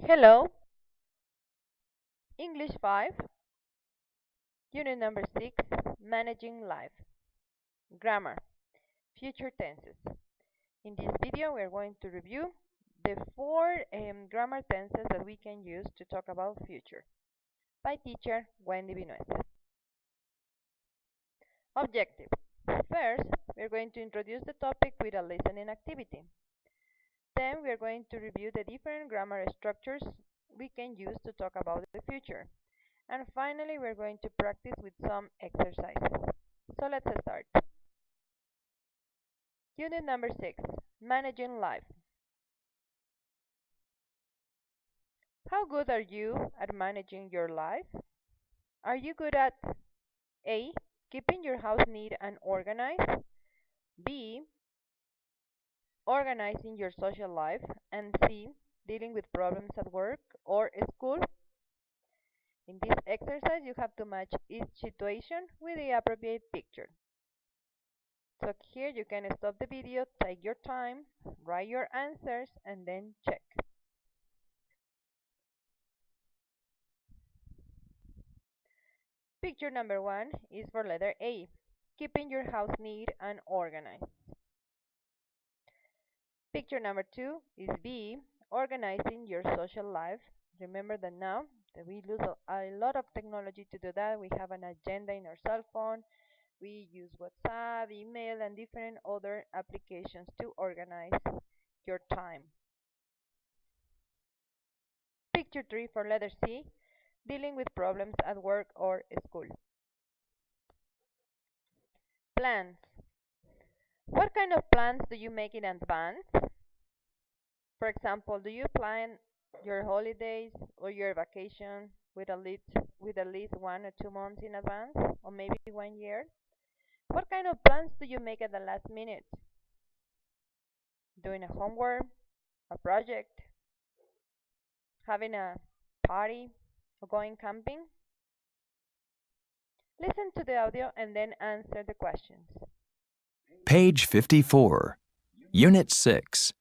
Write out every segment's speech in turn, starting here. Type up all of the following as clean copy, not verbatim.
Hello, English 5, Unit number 6, Managing Life. Grammar, Future Tenses. In this video, we are going to review the four grammar tenses that we can use to talk about future by teacher wvinueza. Objective. First, we are going to introduce the topic with a listening activity. Then we are going to review the different grammar structures we can use to talk about the future. And finally, we're going to practice with some exercises. So let's start. Unit number 6, Managing Life. How good are you at managing your life? Are you good at A. Keeping your house neat and organized, B. Organizing your social life, and C. Dealing with problems at work or school? In this exercise, you have to match each situation with the appropriate picture. So here you can stop the video, take your time, write your answers, and then check. Picture number 1 is for letter A, keeping your house neat and organized. Picture number 2 is B, organizing your social life. Remember that now that we use a lot of technology to do that. We have an agenda in our cell phone. We use WhatsApp, email, and different other applications to organize your time. Picture 3 for letter C, dealing with problems at work or school. Plans. What kind of plans do you make in advance? For example, do you plan your holidays or your vacation with at least 1 or 2 months in advance, or maybe 1 year? What kind of plans do you make at the last minute? Doing a homework, a project, having a party, or going camping? Listen to the audio and then answer the questions. Page 54, Unit 6,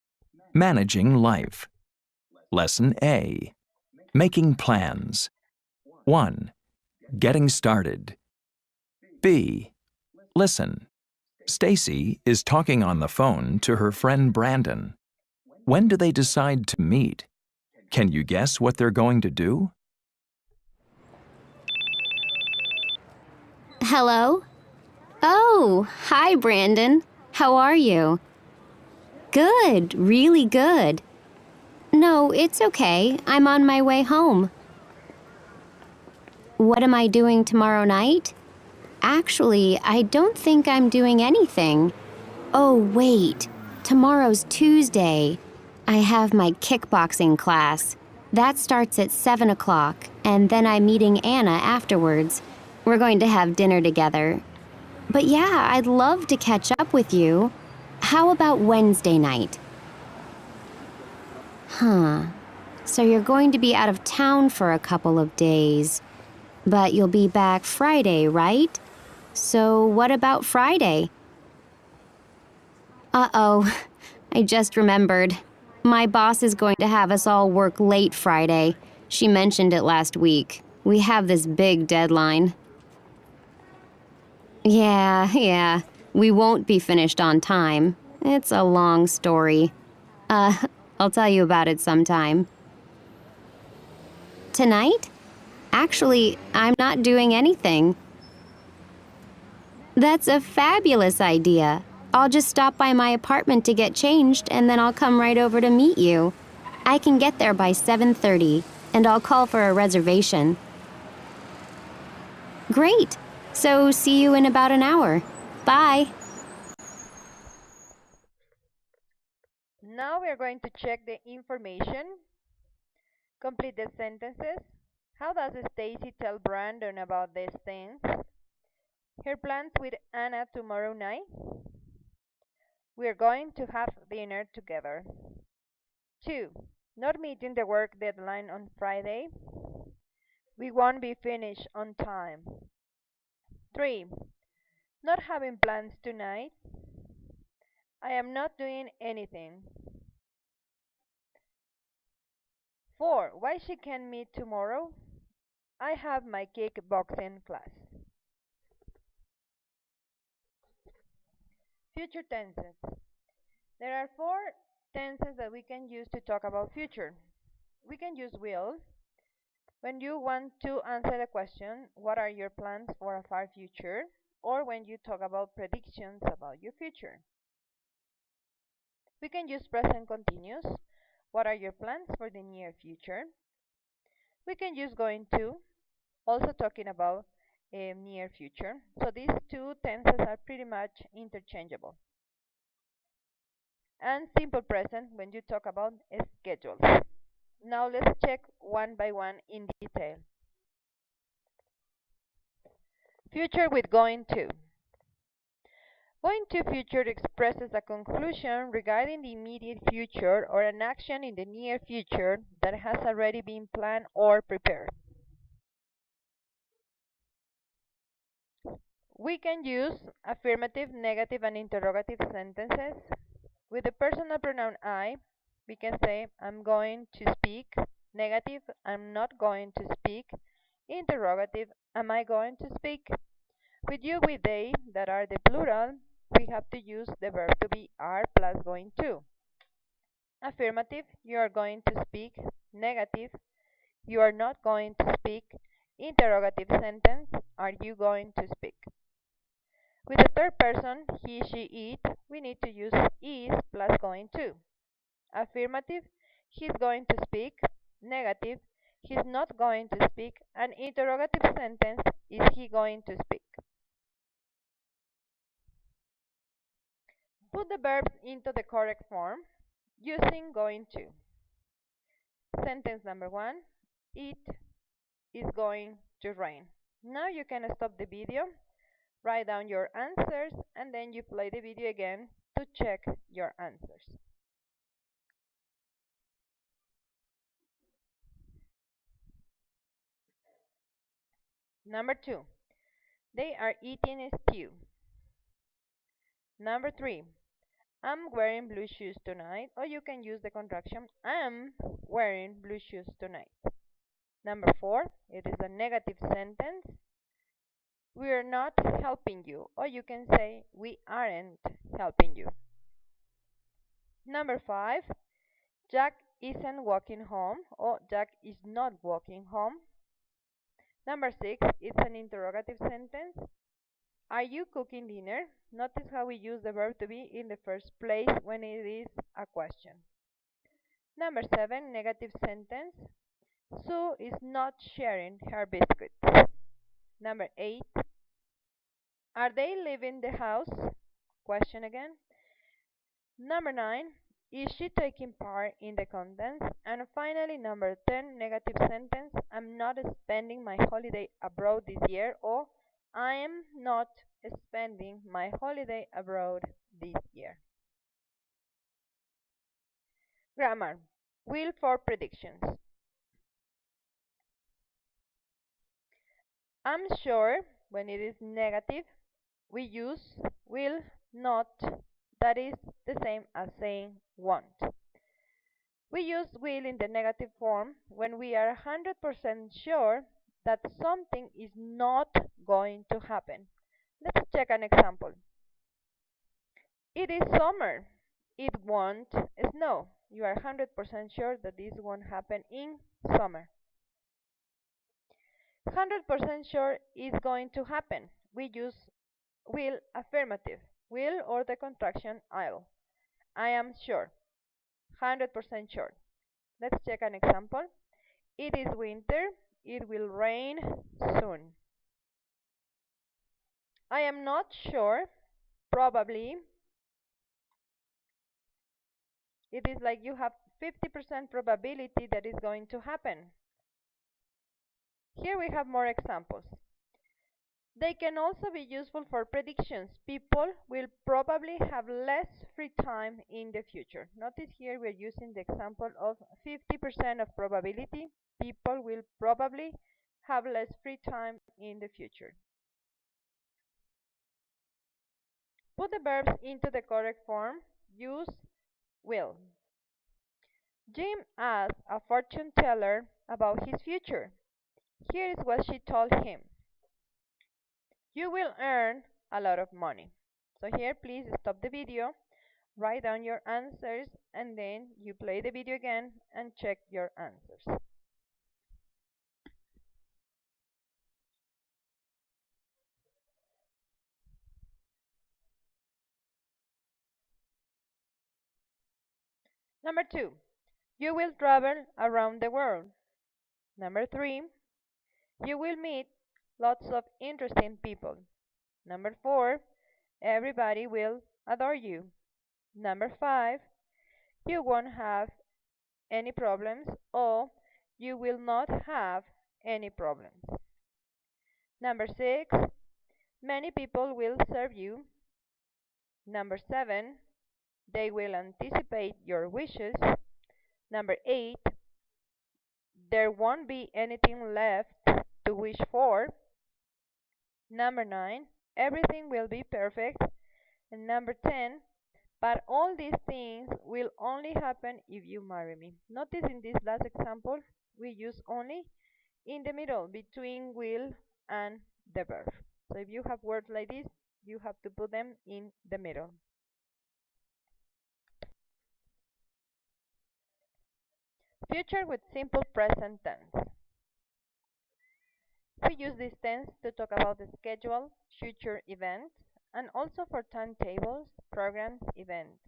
Managing Life. Lesson A, Making Plans. 1. Getting started. B. Listen. Stacy is talking on the phone to her friend Brandon. When do they decide to meet? Can you guess what they're going to do? Hello? Oh, hi, Brandon. How are you? Good, really good. No, it's okay. I'm on my way home. What am I doing tomorrow night? Actually, I don't think I'm doing anything. Oh, wait. Tomorrow's Tuesday. I have my kickboxing class. That starts at 7 o'clock, and then I'm meeting Anna afterwards. We're going to have dinner together. But yeah, I'd love to catch up with you. How about Wednesday night? So you're going to be out of town for a couple of days. But you'll be back Friday, right? So what about Friday? Uh-oh, I just remembered. My boss is going to have us all work late Friday. She mentioned it last week. We have this big deadline. Yeah. We won't be finished on time. It's a long story. I'll tell you about it sometime. Tonight? Actually, I'm not doing anything. That's a fabulous idea. I'll just stop by my apartment to get changed, and then I'll come right over to meet you. I can get there by 7:30, and I'll call for a reservation. Great. So see you in about an hour. Bye. Now we are going to check the information. Complete the sentences. How does Stacy tell Brandon about these things? Her plans with Anna tomorrow night. We are going to have dinner together. 2. Not meeting the work deadline on Friday. We won't be finished on time. 3. Not having plans tonight. I am not doing anything. 4. Why she can meet tomorrow? I have my kickboxing class. Future tenses. There are 4 tenses that we can use to talk about future. We can use will. When you want to answer the question, what are your plans for a far future? Or when you talk about predictions about your future. We can use present continuous. What are your plans for the near future? We can use going to, also talking about near future. So these 2 tenses are pretty much interchangeable. And simple present when you talk about schedules. Now let's check one by one in detail. Future with going to. Going to future expresses a conclusion regarding the immediate future or an action in the near future that has already been planned or prepared. We can use affirmative, negative, and interrogative sentences. With the personal pronoun I, we can say I'm going to speak. Negative, I'm not going to speak. Interrogative, am I going to speak? With you, with they, that are the plural, we have to use the verb to be are plus going to. Affirmative, you are going to speak. Negative, you are not going to speak. Interrogative sentence, are you going to speak? With the third person, he, she, it, we need to use is plus going to. Affirmative, he's going to speak. Negative, he's not going to speak. An interrogative sentence, is he going to speak? Put the verbs into the correct form using going to. Sentence number 1, it is going to rain. Now you can stop the video, write down your answers, and then you play the video again to check your answers. Number 2, they are eating a stew. Number 3, I'm wearing blue shoes tonight, or you can use the contraction I'm wearing blue shoes tonight. Number 4, it is a negative sentence. We are not helping you, or you can say we aren't helping you. Number 5, Jack isn't walking home, or Jack is not walking home. Number 6, it's an interrogative sentence. Are you cooking dinner? Notice how we use the verb to be in the first place when it is a question. Number 7, negative sentence. Sue is not sharing her biscuits. Number 8, are they leaving the house? Question again. Number 9, is she taking part in the contents? And finally, number 10, negative sentence. I'm not spending my holiday abroad this year, or I am not spending my holiday abroad this year. Grammar. Will for predictions. I'm sure when it is negative, we use will not. That is the same as saying won't. We use will in the negative form when we are 100% sure that something is not going to happen. Let's check an example. It is summer. It won't snow. You are 100% sure that this won't happen in summer. 100% sure is going to happen. We use will affirmative. Will or the contraction I'll. I am sure. 100% sure. Let's check an example. It is winter. It will rain soon. I am not sure. Probably. It is like you have 50% probability that is going to happen. Here we have more examples. They can also be useful for predictions. People will probably have less free time in the future. Notice here we're using the example of 50% of probability. People will probably have less free time in the future. Put the verbs into the correct form. Use will. Jim asked a fortune teller about his future. Here is what she told him: "You will earn a lot of money." So here, please stop the video, write down your answers, and then you play the video again and check your answers. Number 2, you will travel around the world. Number 3, you will meet lots of interesting people. Number 4, everybody will adore you. Number 5, you won't have any problems, or you will not have any problems. Number 6, many people will serve you. Number 7, they will anticipate your wishes. Number 8, there won't be anything left to wish for. Number 9, everything will be perfect. And number 10, but all these things will only happen if you marry me. Notice in this last example, we use only in the middle between will and the verb. So if you have words like this, you have to put them in the middle. Future with simple present tense. We use this tense to talk about the schedule, future events, and also for timetables, programs, events.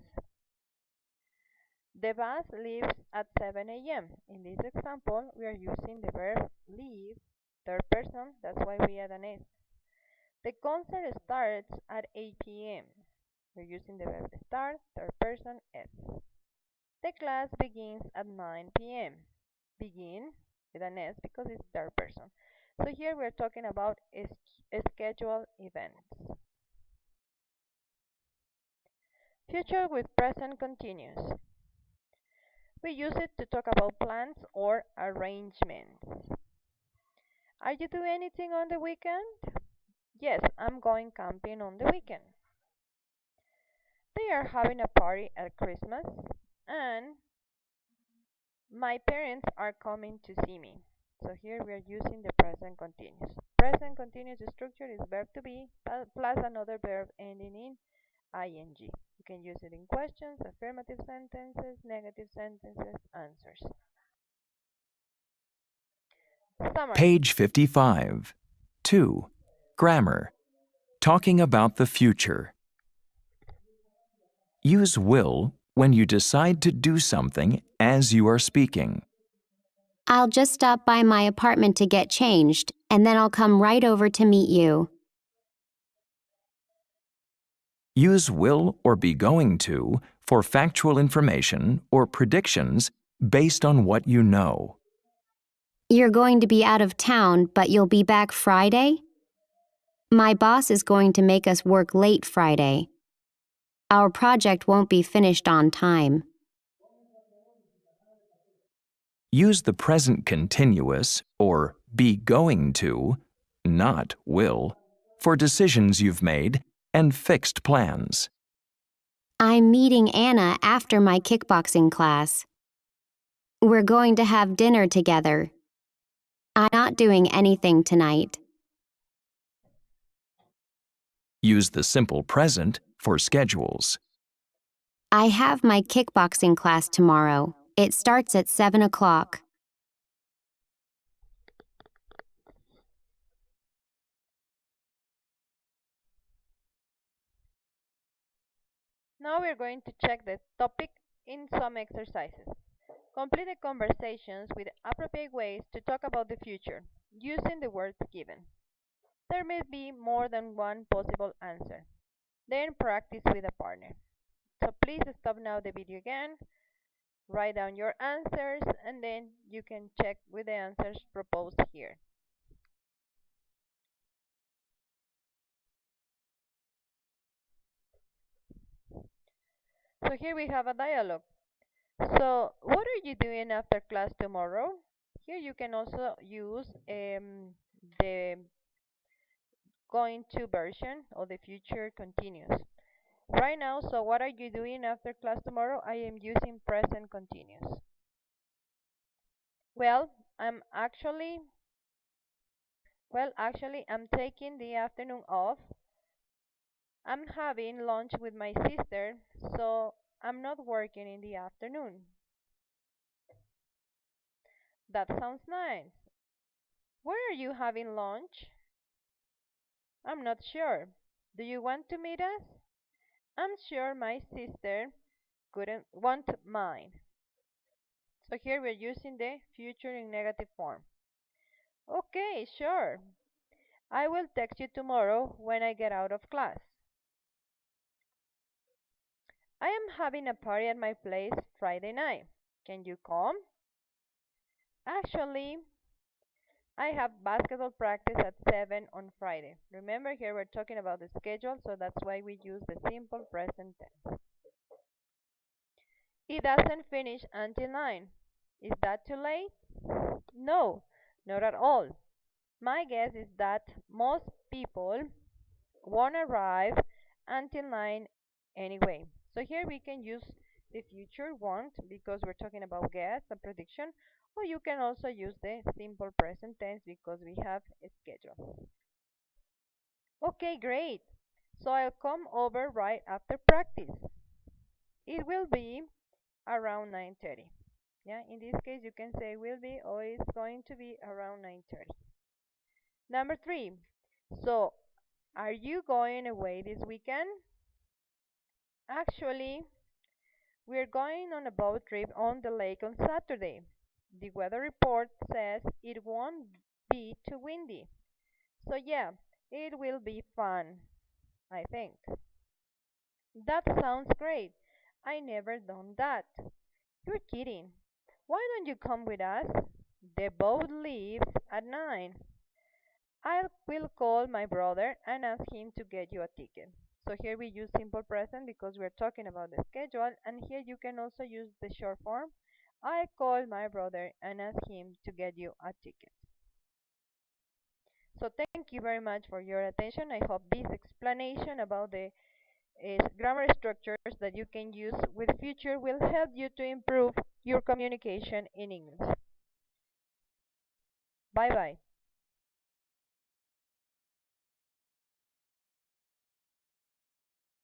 The bus leaves at 7 a.m. In this example, we are using the verb leave, third person, that's why we add an S. The concert starts at 8 p.m. We're using the verb start, third person, S. The class begins at 9 p.m. Begin with an S because it's third person. So here we're talking about scheduled events. Future with present continuous. We use it to talk about plans or arrangements. Are you doing anything on the weekend? Yes, I'm going camping on the weekend. They are having a party at Christmas, and my parents are coming to see me. So here we are using the present continuous. Present continuous structure is verb to be plus another verb ending in ing. You can use it in questions, affirmative sentences, negative sentences, answers. Summary. Page 55. 2. Grammar. Talking about the future. Use will when you decide to do something as you are speaking. I'll just stop by my apartment to get changed, and then I'll come right over to meet you. Use will or be going to for factual information or predictions based on what you know. You're going to be out of town, but you'll be back Friday? My boss is going to make us work late Friday. Our project won't be finished on time. Use the present continuous or be going to, not will, for decisions you've made and fixed plans. I'm meeting Anna after my kickboxing class. We're going to have dinner together. I'm not doing anything tonight. Use the simple present for schedules. I have my kickboxing class tomorrow. It starts at 7 o'clock. Now we're going to check the topic in some exercises. Complete the conversations with appropriate ways to talk about the future, using the words given. There may be more than one possible answer. Then practice with a partner. So please stop now the video again, write down your answers, and then you can check with the answers proposed here. So here we have a dialogue. So what are you doing after class tomorrow? Here you can also use the going to version of the future continuous. Right now, so what are you doing after class tomorrow? I am using present continuous. Well, I'm actually, I'm taking the afternoon off. I'm having lunch with my sister, so I'm not working in the afternoon. That sounds nice. Where are you having lunch? I'm not sure. Do you want to meet us? I'm sure my sister couldn't want mine. So here we're using the future in negative form. Okay, sure. I will text you tomorrow when I get out of class. I am having a party at my place Friday night. Can you come? Actually, I have basketball practice at 7 on Friday. Remember, here we're talking about the schedule, so that's why we use the simple present tense. It doesn't finish until 9. Is that too late? No, not at all. My guess is that most people won't arrive until 9 anyway. So here we can use the future won't because we're talking about guess, a prediction, or you can also use the simple present tense because we have a schedule. Okay, great. So I'll come over right after practice. It will be around 9:30. Yeah, in this case you can say will be or it's going to be around 9:30. Number 3. So, are you going away this weekend? Actually, we're going on a boat trip on the lake on Saturday. The weather report says it won't be too windy. So yeah, it will be fun, I think. That sounds great. I never done that. You're kidding. Why don't you come with us? The boat leaves at 9. I will call my brother and ask him to get you a ticket. So here we use simple present because we're talking about the schedule, and here you can also use the short form. I call my brother and ask him to get you a ticket. So thank you very much for your attention. I hope this explanation about the grammar structures that you can use with future will help you to improve your communication in English. Bye bye.